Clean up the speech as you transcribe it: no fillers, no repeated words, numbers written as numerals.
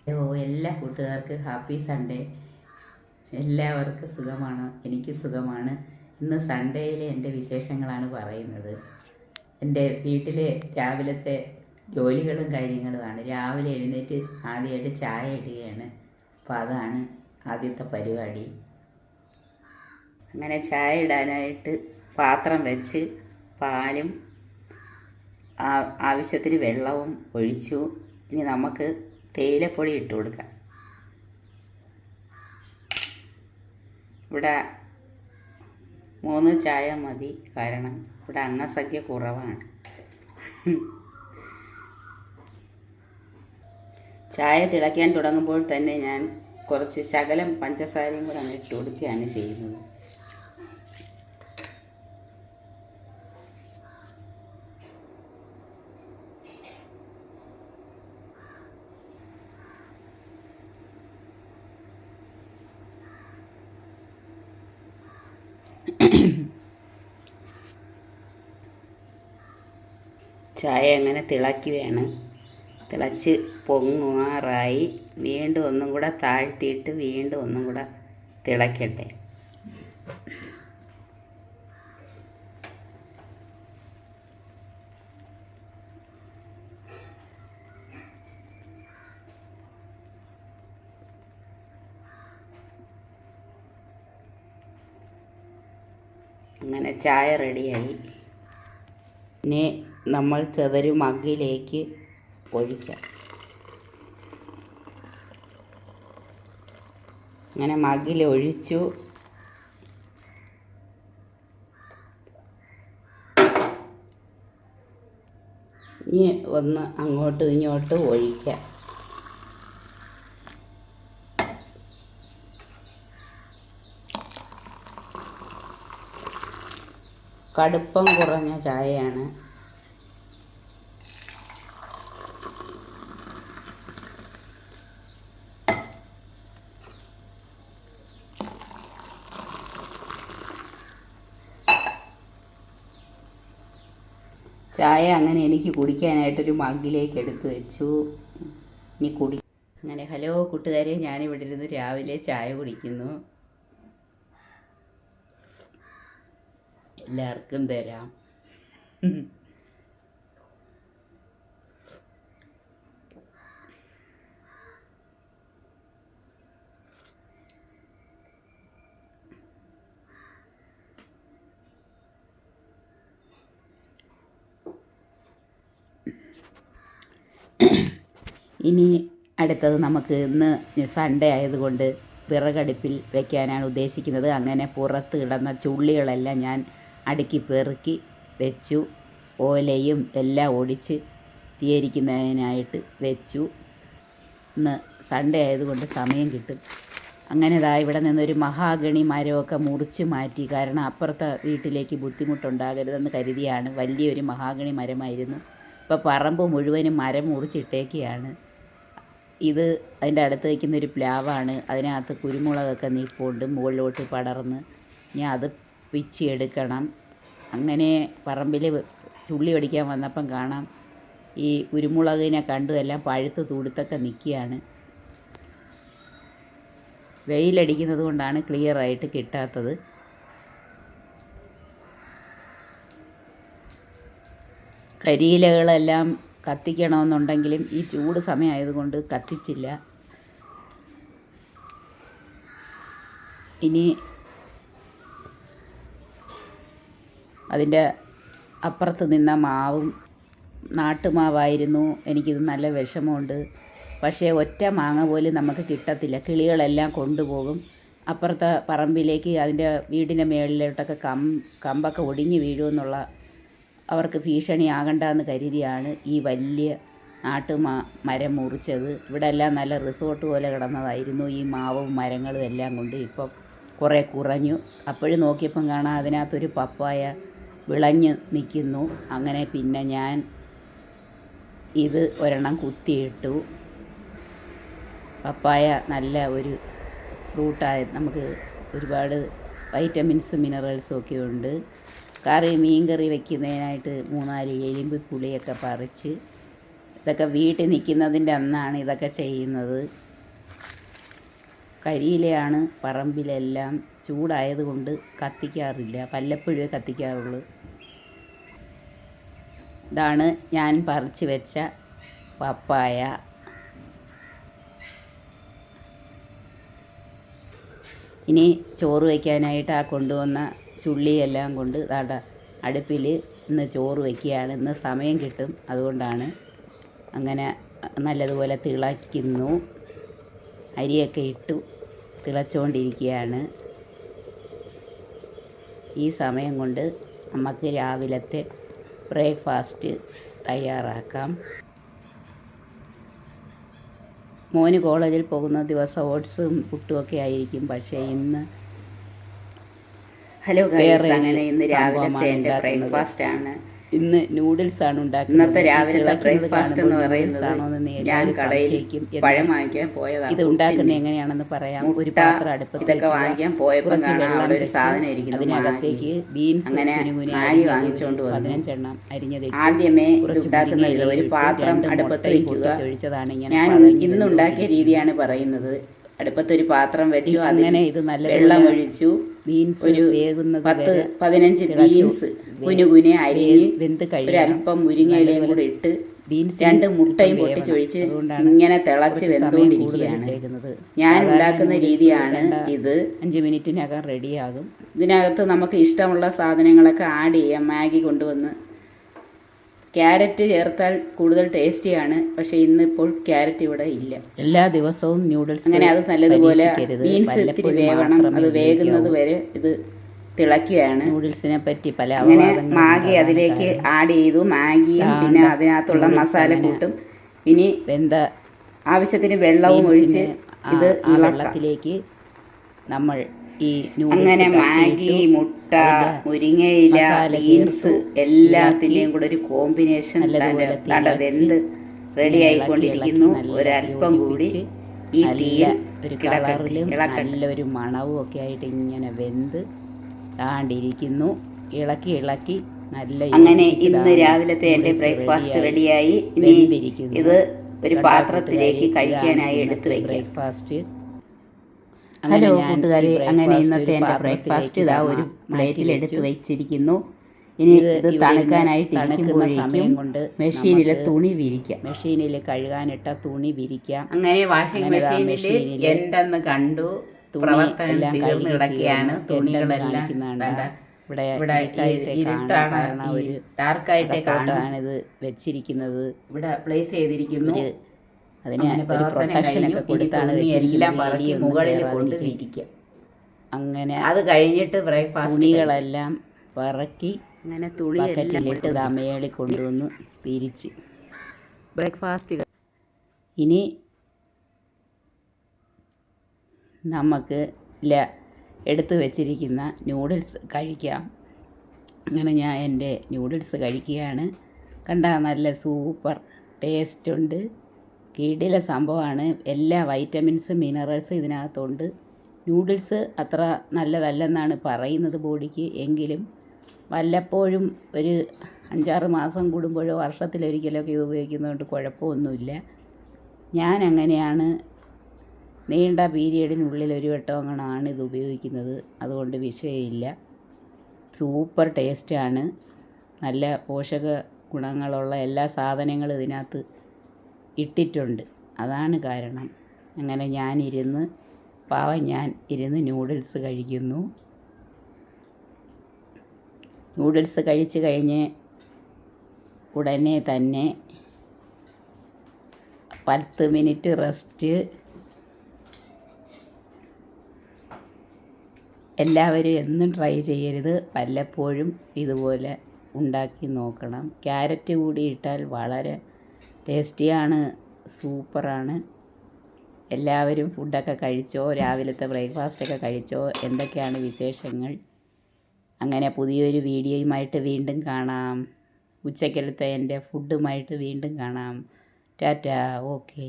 എല്ലാ കൂട്ടുകാർക്കും happy Sunday. എല്ലാവർക്കും സുഖമാണ്, എനിക്ക് സുഖമാണ്. ഇന്ന് സൺഡേയിലെ എൻ്റെ വിശേഷങ്ങളാണ് പറയുന്നത്. എൻ്റെ വീട്ടിലെ രാവിലത്തെ ജോലികളും കാര്യങ്ങളുമാണ്. രാവിലെ എഴുന്നേറ്റ് ആദ്യമായിട്ട് ചായ ഇടുകയാണ്. അപ്പോൾ അതാണ് ആദ്യത്തെ പരിപാടി. അങ്ങനെ ചായ ഇടാനായിട്ട് പാത്രം വെച്ച് പാലും ആവശ്യത്തിന് വെള്ളവും ഒഴിച്ചു. ഇനി നമുക്ക് തേയിലപ്പൊടി ഇട്ട് കൊടുക്കാം. ഇവിടെ 3 ചായ മതി, കാരണം ഇവിടെ അംഗസംഖ്യ കുറവാണ്. ചായ തിളയ്ക്കാൻ തുടങ്ങുമ്പോൾ തന്നെ ഞാൻ കുറച്ച് ശകലം പഞ്ചസാരയും കൂടെ അങ്ങ് ഇട്ട് കൊടുക്കുകയാണ് ചെയ്യുന്നത്. ചായ അങ്ങനെ തിളയ്ക്കുകയാണ്. തിളച്ച് പൊങ്ങാറായി. വീണ്ടും ഒന്നും കൂടെ താഴ്ത്തിയിട്ട് വീണ്ടും ഒന്നും കൂടെ തിളയ്ക്കട്ടെ. അങ്ങനെ ചായ റെഡിയായി. ഇനി നമ്മൾക്കതൊരു മഗ്ഗിലേക്ക് ഒഴിക്കാം. അങ്ങനെ മഗ്ഗിൽ ഒഴിച്ചു. ഇനി ഒന്ന് അങ്ങോട്ടും ഇങ്ങോട്ടും ഒഴിക്കാം. കടുപ്പം കുറഞ്ഞ ചായയാണ്. ചായ അങ്ങനെ എനിക്ക് കുടിക്കാനായിട്ടൊരു മഗ്ഗിലേക്ക് എടുത്ത് വെച്ചു. ഇനി അങ്ങനെ ഹലോ കൂട്ടുകാരെ, ഞാനിവിടെ ഇരുന്ന് രാവിലെ ചായ കുടിക്കുന്നു. എല്ലാവർക്കും തരാം. ഇനി അടുത്തത് നമുക്ക് ഇന്ന് സൺഡേ ആയതുകൊണ്ട് വിറകടുപ്പിൽ വയ്ക്കാനാണ് ഉദ്ദേശിക്കുന്നത്. അങ്ങനെ പുറത്ത് കിടന്ന ചുള്ളികളെല്ലാം ഞാൻ അടുക്കി പെറുക്കി വെച്ചു. ഓലയും എല്ലാം ഒടിച്ച് തീയരിക്കുന്നതിനായിട്ട് വെച്ചു. ഇന്ന് സൺഡേ ആയതുകൊണ്ട് സമയം കിട്ടും. അങ്ങനെ ഇവിടെ നിന്നൊരു മഹാഗണി മരമൊക്കെ മുറിച്ച് മാറ്റി. കാരണം അപ്പുറത്തെ വീട്ടിലേക്ക് ബുദ്ധിമുട്ടുണ്ടാകരുതെന്ന് കരുതിയാണ്. വലിയൊരു മഹാഗണി മരമായിരുന്നു. ഇപ്പോൾ പറമ്പ് മുഴുവനും മരം മുറിച്ചിട്ടേക്കുകയാണ്. ഇത് അതിൻ്റെ അടുത്ത് വയ്ക്കുന്നൊരു പ്ലാവാണ്. അതിനകത്ത് കുരുമുളകൊക്കെ നിൽപ്പുണ്ട്, മുകളിലോട്ട് പടർന്ന്. ഞാൻ അത് പിച്ചിയെടുക്കണം. അങ്ങനെ പറമ്പിൽ ചുള്ളി ഒടിക്കാൻ വന്നപ്പം കാണാം ഈ കുരുമുളകിനെ കണ്ടു എല്ലാം പഴുത്ത് തുടുത്തൊക്കെ നിൽക്കുകയാണ്. വെയിലടിക്കുന്നത് കൊണ്ടാണ് ക്ലിയറായിട്ട് കിട്ടാത്തത്. കരിയിലകളെല്ലാം കത്തിക്കണമെന്നുണ്ടെങ്കിലും ഈ ചൂട് സമയമായതുകൊണ്ട് കത്തിച്ചില്ല. ഇനി അതിൻ്റെ അപ്പുറത്ത് നിന്ന മാവും നാട്ടുമാവായിരുന്നു. എനിക്കിത് നല്ല വിഷമമുണ്ട്. പക്ഷേ ഒറ്റ മാങ്ങ പോലും നമുക്ക് കിട്ടത്തില്ല. കിളികളെല്ലാം കൊണ്ടുപോകും. അപ്പുറത്തെ പറമ്പിലേക്ക് അതിൻ്റെ വീടിൻ്റെ മേളിലോട്ടൊക്കെ കമ്പൊക്കെ ഒടിഞ്ഞ് വീഴുമെന്നുള്ള അവർക്ക് ഭീഷണിയാകണ്ടെന്ന് കരുതിയാണ് ഈ വലിയ മരം മുറിച്ചത്. ഇവിടെ എല്ലാം നല്ല റിസോർട്ട് പോലെ കിടന്നതായിരുന്നു ഈ മാവും മരങ്ങളും എല്ലാം കൊണ്ട്. ഇപ്പം കുറേ കുറഞ്ഞു. അപ്പോഴും നോക്കിയപ്പം കാണാം അതിനകത്തൊരു പപ്പായ വിളഞ്ഞ് നിൽക്കുന്നു. അങ്ങനെ പിന്നെ ഞാൻ ഇത് ഒരെണ്ണം കുത്തിയിട്ടു. പപ്പായ നല്ല ഒരു ഫ്രൂട്ടായ നമുക്ക് ഒരുപാട് വൈറ്റമിൻസും മിനറൽസും ഒക്കെ ഉണ്ട്. മീൻ കറി വയ്ക്കുന്നതിനായിട്ട് 3-4 എലുമ്പ് പുളിയൊക്കെ പറിച്ച് ഇതൊക്കെ വീട്ടിൽ നിൽക്കുന്നതിൻ്റെ അന്നാണ് ഇതൊക്കെ ചെയ്യുന്നത്. കരിയിലയാണ് പറമ്പിലെല്ലാം. ചൂടായതുകൊണ്ട് കത്തിക്കാറില്ല, വല്ലപ്പോഴേ കത്തിക്കാറുള്ളൂ. ഇതാണ് ഞാൻ പറിച്ച് വെച്ച പപ്പായ. ഇനി ചോറ് വയ്ക്കാനായിട്ട് ആ കൊണ്ടുവന്ന ചുള്ളിയെല്ലാം കൊണ്ട് അടുപ്പിൽ ഇന്ന് ചോറ് വയ്ക്കുകയാണ്. ഇന്ന് സമയം കിട്ടും, അതുകൊണ്ടാണ്. അങ്ങനെ നല്ലതുപോലെ തിളയ്ക്കുന്നു. അരിയൊക്കെ ഇട്ടു തിളച്ചുകൊണ്ടിരിക്കുകയാണ്. ഈ സമയം കൊണ്ട് നമുക്ക് രാവിലത്തെ ബ്രേക്ക്ഫാസ്റ്റ് തയ്യാറാക്കാം. മോന് കോളേജിൽ പോകുന്ന ദിവസം ഓട്സും പുട്ടുമൊക്കെ ആയിരിക്കും. പക്ഷേ ഇന്ന് അങ്ങനെ ഇന്ന് രാവിലത്തെ എൻ്റെ ബ്രേക്ക്ഫാസ്റ്റ് ആണ്. ഇന്ന് നൂഡിൽസ് ആണ് ഉണ്ടാക്കുന്നത്. ഇന്നത്തെ രാവിലത്തെ ബ്രേക്ക്ഫാസ്റ്റ് എന്ന് പറയുന്നത് ഞാൻ കടയിൽ പഴം വാങ്ങിക്കാൻ പോയതാണ്. ഇത് ഉണ്ടാക്കുന്നത് എങ്ങനെയാണെന്ന് പറയാം. ഒരു പാത്രം അടുപ്പത്ത് ഇതൊക്കെ വാങ്ങിക്കാൻ പോയപ്പോൾ അവിടെ ഒരു സാധനം ഇരിക്കുന്നു. അതിനകത്തേക്ക് ബീൻസ് അങ്ങനെ മാഗി വാങ്ങിച്ചുകൊണ്ട് വന്നു. 15 എണ്ണം അരിഞ്ഞത് ആദ്യമേ ഉണ്ടാക്കുന്നതിൽ ഒരു പാത്രം അടുപ്പത്ത് വയ്ക്കുക. ഞാൻ ഇന്നുണ്ടാക്കിയ രീതിയാണ് പറയുന്നത്. അടുപ്പത്തൊരു പാത്രം വെച്ചു, അതിങ്ങനെ ഇത് നല്ല വെള്ളം ഒഴിച്ചു, ബീൻസ് ഒരു 10-15 ബീൻസ് കുനുകുനെ അരിഞ്ഞ് ഒരു അല്പം മുരിങ്ങയിലയും കൂടെ ഇട്ട് ബീൻസ് 2 മുട്ടയും പൊട്ടിച്ചൊഴിച്ച് ഇങ്ങനെ തിളച്ച് വെന്തുകൊണ്ടിരിക്കുകയാണ്. ഞാൻ ഉണ്ടാക്കുന്ന രീതിയാണ് ഇത്. 5 മിനിറ്റിനകം റെഡിയാകും. ഇതിനകത്ത് നമുക്ക് ഇഷ്ടമുള്ള സാധനങ്ങളൊക്കെ ആഡ് ചെയ്യാം. മാഗി കൊണ്ടുവന്ന് ക്യാരറ്റ് ചേർത്താൽ കൂടുതൽ ടേസ്റ്റിയാണ്. പക്ഷേ ഇന്നിപ്പോൾ ക്യാരറ്റ് ഇവിടെ ഇല്ല. എല്ലാ ദിവസവും ന്യൂഡിൽസ് അങ്ങനെ അത് നല്ലതുപോലെ ബീൻസ് ഇത്തിരി വേവണം. അത് വേകുന്നത് വരെ ഇത് തിളക്കുകയാണ്. നൂഡിൽസിനെ പറ്റി പല അങ്ങനെ മാഗി അതിലേക്ക് ആഡ് ചെയ്തു. മാഗിയും പിന്നെ അതിനകത്തുള്ള മസാല കൂട്ടും. ഇനി ആവശ്യത്തിന് വെള്ളവും ഒഴിച്ച് ഇത് വെള്ളത്തിലേക്ക് നമ്മൾ അങ്ങനെ മാഗി, മുട്ട, മുരിങ്ങയില, ബീൻസ് എല്ലാത്തിൻ്റെയും കൂടെ ഒരു കോമ്പിനേഷൻ വെന്ത് റെഡി ആയിക്കൊണ്ടിരിക്കുന്നു. ഒരല്പം കൂടി ഈ തീയിൽ ഒരു കളറിലും നല്ലൊരു മണവും ഒക്കെ ആയിട്ട് ഇങ്ങനെ വെന്ത് താണ്ടിരിക്കുന്നു. ഇളക്കി നല്ല. അങ്ങനെ ഇന്ന് രാവിലത്തെ എൻ്റെ ബ്രേക്ക്ഫാസ്റ്റ് റെഡിയായി. ഇനി ഇത് ഒരു പാത്രത്തിലേക്ക് കഴിക്കാനായി എടുത്തു വയ്ക്കാം. ബ്രേക്ക്ഫാസ്റ്റ്. ഹലോ കൂട്ടുകാരെ, അങ്ങനെ ഇന്നത്തെ എൻ്റെ ബ്രേക്ക്ഫാസ്റ്റ് ഇതാ ഒരു പ്ലേറ്റിൽ എടുത്ത് വെച്ചിരിക്കുന്നു. ഇനി ഇത് തണുക്കാനായിട്ടിരിക്കുമ്പോഴേക്കും മെഷീനിൽ തുണി വിരിക്കാം. മെഷീനിൽ കഴുകാനിട്ട തുണി വിരിക്കാം. അങ്ങനെ വാഷിംഗ് മെഷീനിൽ എന്തെന്ന് കണ്ടു പ്രവർത്തനം തീർന്നു കിടക്കുകയാണ്. തുണികളെല്ലാം ഇവിടെ ഇരുട്ടാണ്, ഒരു ഡാർക്കായിട്ടേ കാണാണ് ഇത് വെച്ചിരിക്കുന്നത്. ഇവിടെ പ്ലേസ് ചെയ്തിരിക്കുന്നു. അതിന് ഒരു പ്രൊട്ടക്ഷനൊക്കെ കൊടുത്താണ് വെച്ചിരിക്കുന്നത്. മുകളിൽ കൊണ്ട് വിരിക്കാം. അങ്ങനെ അത് കഴിഞ്ഞിട്ട് ബ്രേക്ക്ഫാസ്റ്റ് തുണികളെല്ലാം പറക്കി അങ്ങനെ തുണി ബക്കറ്റിലിട്ട് മേളിൽ കൊണ്ടുവന്ന് തിരിച്ച് ബ്രേക്ക്ഫാസ്റ്റ്. ഇനി നമുക്ക് എടുത്തു വെച്ചിരിക്കുന്ന നൂഡിൽസ് കഴിക്കാം. അങ്ങനെ ഞാൻ എൻ്റെ നൂഡിൽസ് കഴിക്കുകയാണ്. കണ്ടാൽ നല്ല സൂപ്പർ ടേസ്റ്റ് ഉണ്ട്. കിടില സംഭവമാണ്. എല്ലാ വൈറ്റമിൻസും മിനറൽസും ഇതിനകത്തുണ്ട്. നൂഡിൽസ് അത്ര നല്ലതല്ലെന്നാണ് പറയുന്നത് ബോഡിക്ക്. എങ്കിലും വല്ലപ്പോഴും ഒരു 5-6 മാസം കൂടുമ്പോഴോ വർഷത്തിലൊരിക്കലൊക്കെ ഇത് ഉപയോഗിക്കുന്നതുകൊണ്ട് കുഴപ്പമൊന്നുമില്ല. ഞാൻ അങ്ങനെയാണ് നീണ്ട പീരിയഡിനുള്ളിൽ ഒരു വട്ടം അങ്ങനെയാണ് ഇത് ഉപയോഗിക്കുന്നത്. അതുകൊണ്ട് വിഷയമില്ല. സൂപ്പർ ടേസ്റ്റാണ്. നല്ല പോഷക ഗുണങ്ങളുള്ള എല്ലാ സാധനങ്ങളും ഇതിനകത്ത് ഇട്ടിട്ടുണ്ട്. അതാണ് കാരണം. അങ്ങനെ ഞാൻ ഇരുന്ന് നൂഡിൽസ് കഴിക്കുന്നു. നൂഡിൽസ് കഴിച്ച് കഴിഞ്ഞ് ഉടനെ തന്നെ 10 മിനിറ്റ് റെസ്റ്റ്. എല്ലാവരും എന്നും ട്രൈ ചെയ്യരുത്, വല്ലപ്പോഴും ഇതുപോലെ ഉണ്ടാക്കി നോക്കണം. ക്യാരറ്റ് കൂടി ഇട്ടാൽ വളരെ ടേസ്റ്റിയാണ്, സൂപ്പറാണ്. എല്ലാവരും ഫുഡൊക്കെ കഴിച്ചോ? രാവിലത്തെ ബ്രേക്ക്ഫാസ്റ്റൊക്കെ കഴിച്ചോ? എന്തൊക്കെയാണ് വിശേഷങ്ങൾ? അങ്ങനെ പുതിയൊരു വീഡിയോയുമായിട്ട് വീണ്ടും കാണാം. ഉച്ചക്കലത്തെ എൻ്റെ ഫുഡുമായിട്ട് വീണ്ടും കാണാം. ടാറ്റാ. ഓക്കെ.